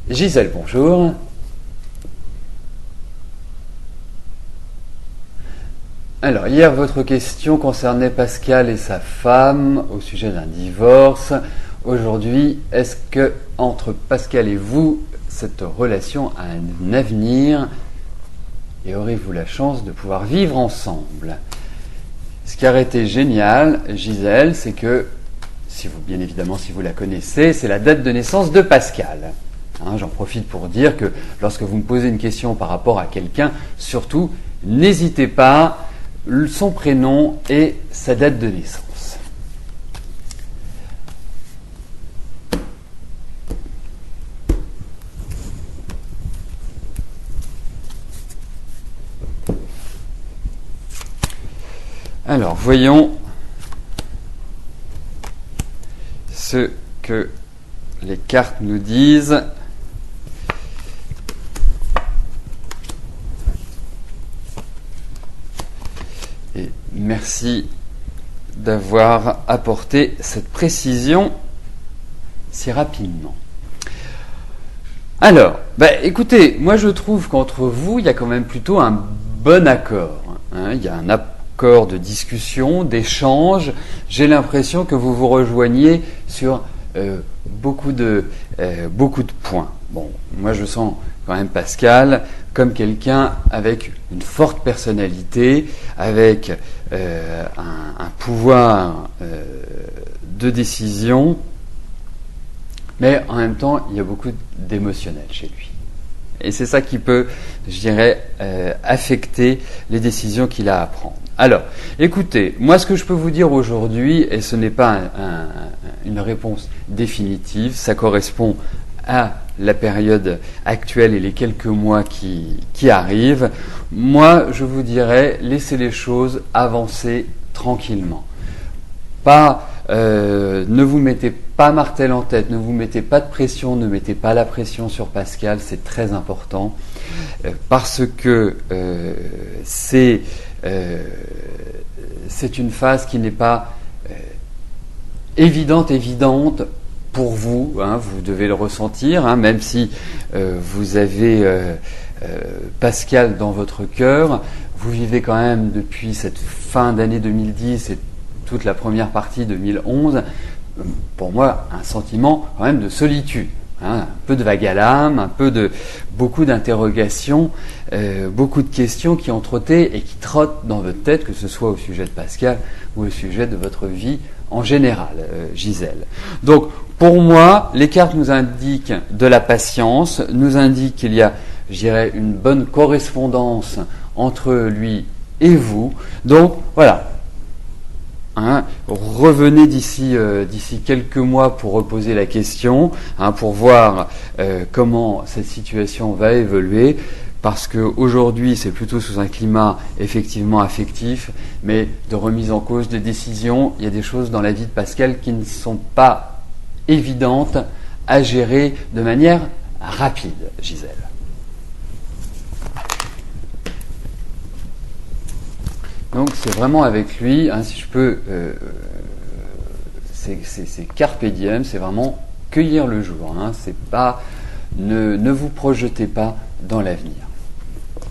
Gisèle, bonjour. Alors, hier, votre question concernait Pascal et sa femme au sujet d'un divorce. Aujourd'hui, est-ce que entre Pascal et vous, cette relation a un avenir et aurez-vous la chance de pouvoir vivre ensemble? Ce qui aurait été génial, Gisèle, c'est que, bien évidemment, si vous la connaissez, c'est la date de naissance de Pascal. J'en profite pour dire que lorsque vous me posez une question par rapport à quelqu'un, surtout, n'hésitez pas, son prénom et sa date de naissance. Alors, voyons ce que les cartes nous disent. Et merci d'avoir apporté cette précision si rapidement. Alors, écoutez, moi je trouve qu'entre vous, il y a quand même plutôt un bon accord. Il y a un accord de discussion, d'échange. J'ai l'impression que vous vous rejoignez sur beaucoup de points. Bon, moi je sens quand même Pascal comme quelqu'un avec une forte personnalité, avec un pouvoir de décision, mais en même temps il y a beaucoup d'émotionnel chez lui. Et c'est ça qui peut, je dirais, affecter les décisions qu'il a à prendre. Alors, écoutez, moi ce que je peux vous dire aujourd'hui, et ce n'est pas une réponse définitive, ça correspond à la période actuelle et les quelques mois qui arrivent, moi je vous dirais, laissez les choses avancer tranquillement. Ne vous mettez pas martel en tête, ne vous mettez pas de pression, ne mettez pas la pression sur Pascal, c'est très important, parce que c'est une phase qui n'est pas évidente pour vous, vous devez le ressentir, même si vous avez Pascal dans votre cœur, vous vivez quand même depuis cette fin d'année 2010 et toute la première partie 2011, pour moi, un sentiment quand même de solitude. Un peu de vague à l'âme, beaucoup d'interrogations, beaucoup de questions qui ont trotté et qui trottent dans votre tête, que ce soit au sujet de Pascal ou au sujet de votre vie en général, Gisèle. Donc, pour moi, les cartes nous indiquent de la patience, nous indiquent qu'il y a, je dirais, une bonne correspondance entre lui et vous. Donc, voilà. Revenez d'ici quelques mois pour reposer la question, pour voir comment cette situation va évoluer, parce qu'aujourd'hui c'est plutôt sous un climat effectivement affectif, mais de remise en cause, de décision. Il y a des choses dans la vie de Pascal qui ne sont pas évidentes à gérer de manière rapide, Gisèle. Donc c'est vraiment avec lui, si je peux, c'est carpe diem, c'est vraiment cueillir le jour. C'est pas, ne vous projetez pas dans l'avenir.